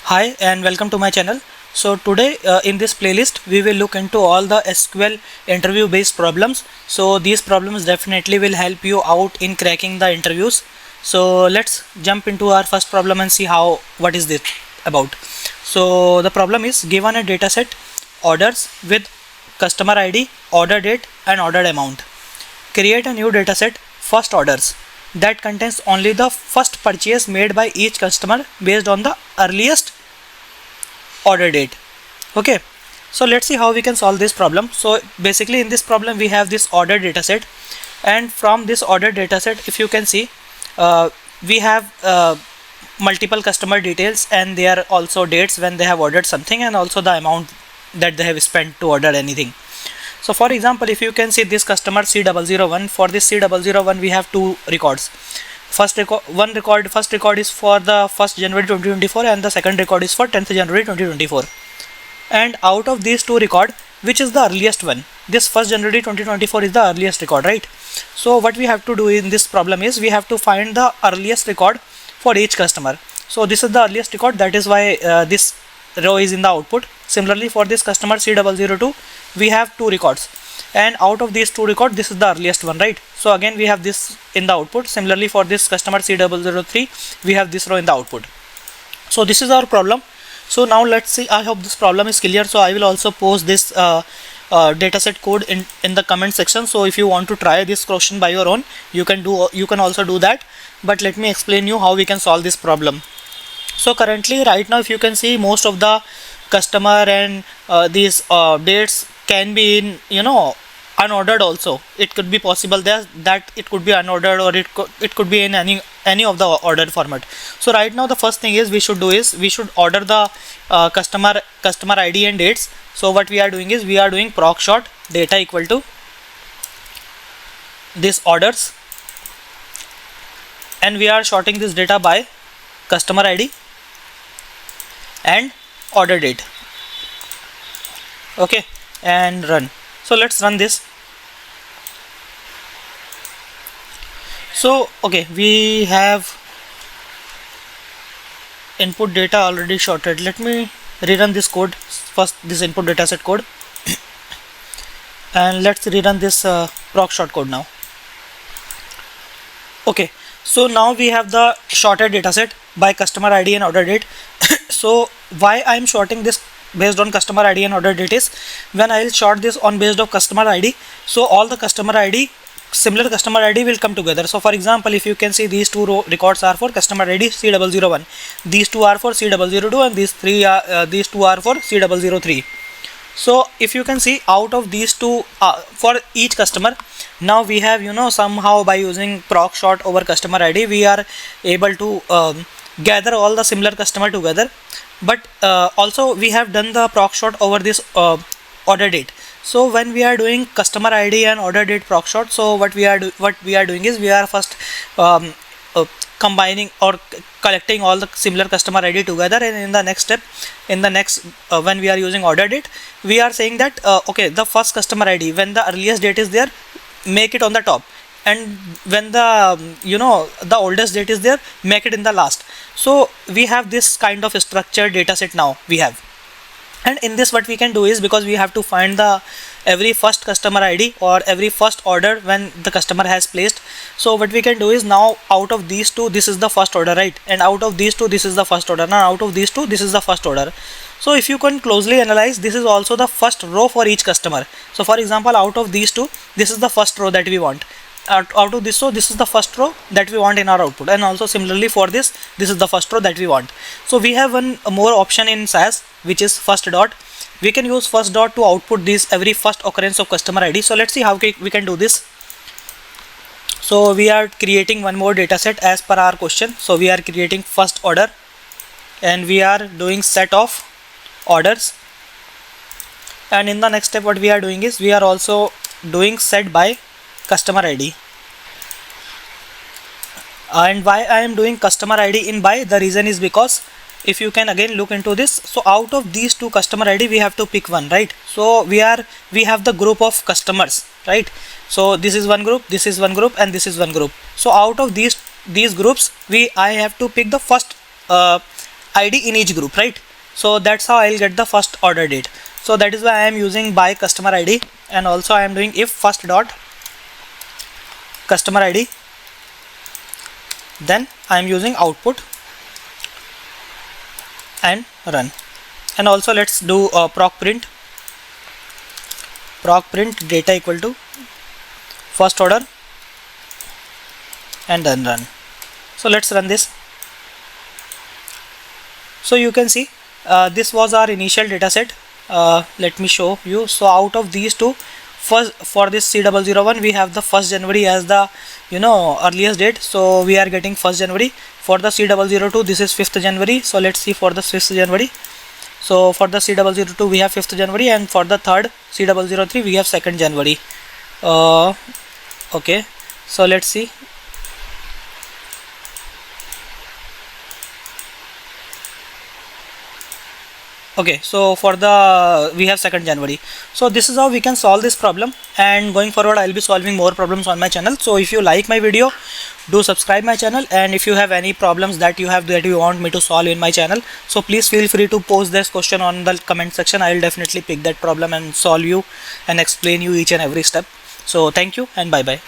Hi and welcome to my channel. So today in this playlist we will look into all the SQL interview based problems. So these problems definitely will help you out in cracking the interviews. So let's jump into our first problem and see what is this about. So the problem is given a dataset orders with customer ID, order date and ordered amount. Create a new dataset first orders that contains only the first purchase made by each customer based on the earliest order date. Okay, so let's see how we can solve this problem. So basically in this problem we have this order dataset, and from this order dataset, if you can see, we have multiple customer details, and there are also dates when they have ordered something, and also the amount that they have spent to order anything. So for example, if you can see this customer C001, for this C001 we have two records. First record is for the 1st January 2024 and the second record is for 10th January 2024. And out of these two record, which is the earliest one? This 1st January 2024 is the earliest record, right? So what we have to do in this problem is we have to find the earliest record for each customer. So this is the earliest record, that is why this row is in the output. Similarly for this customer C002, we have two records, and out of these two records this is the earliest one, right? So again we have this in the output. Similarly for this customer C003, we have this row in the output. So this is our problem. So now let's see, I hope this problem is clear. So I will also post this dataset code in the comment section. So if you want to try this question by your own, you can also do that, but let me explain you how we can solve this problem. So currently right now, if you can see, most of the customer and these dates can be in unordered also. It could be possible that it could be unordered, or it could be in any of the ordered format. So right now the first thing is we should do is we should order the customer ID and dates. So what we are doing is we are doing proc short data equal to this orders, and we are sorting this data by customer ID and order date. Okay, and run. So let's run this. So okay, we have input data already sorted. Let me rerun this code first, this input dataset code, and let's rerun this proc short code now. Okay, so now we have the sorted dataset by customer ID and order date. So why I am sorting this based on customer ID and order date is, when I will sort this on based of customer ID, so all the similar customer ID will come together. So for example, if you can see, these two records are for customer ID C001, these two are for C002, and these two are for C003. So if you can see, out of these two for each customer, now we have somehow by using proc short over customer ID, we are able to gather all the similar customer together. But also we have done the proc short over this order date. So when we are doing customer ID and order date proc short, so what we are doing is we are first combining or collecting all the similar customer ID together, and in the next step, when we are using order date, we are saying that okay, the first customer ID, when the earliest date is there, make it on the top, and when the the oldest date is there, make it in the last. So we have this kind of structured dataset now we have. And in this, what we can do is, because we have to find the every first customer ID or every first order when the customer has placed, so what we can do is, now out of these two, this is the first order, right? And out of these two, this is the first order. Now out of these two, this is the first order. So if you can closely analyze, this is also the first row for each customer. So for example, out of these two, this is the first row that we want. Out of this row, this is the first row that we want in our output, and also similarly for this is the first row that we want. So we have one more option in SAS, which is first dot. We can use first dot to output this every first occurrence of customer ID. So let's see how we can do this. So we are creating one more dataset as per our question. So we are creating first order, and we are doing set of orders, and in the next step what we are doing is we are also doing set by customer ID. And why I am doing customer ID in by, the reason is because if you can again look into this, so out of these two customer ID, we have to pick one, right? So we have the group of customers, right? So this is one group, this is one group, and this is one group. So out of these groups, I have to pick the first ID in each group, right? So that's how I'll get the first order date. So that is why I am using by customer ID, and also I am doing if first dot customer ID, then I am using output and run. And also let's do proc print data equal to first order and then run. So let's run this. So you can see this was our initial data set. Let me show you. So out of these two, first for this C001 we have the 1st January as the earliest date, so we are getting 1st January. For the C002 this is 5th January. So let's see for the 5th January. So for the C002 we have 5th January, and for the third C003 we have 2nd January. Okay, so let's see. Okay, so for the we have 2nd January. So this is how we can solve this problem, and going forward I'll be solving more problems on my channel. So if you like my video, do subscribe my channel, and if you have any problems that you want me to solve in my channel, so please feel free to post this question on the comment section. I'll definitely pick that problem and solve you and explain you each and every step. So thank you and bye bye.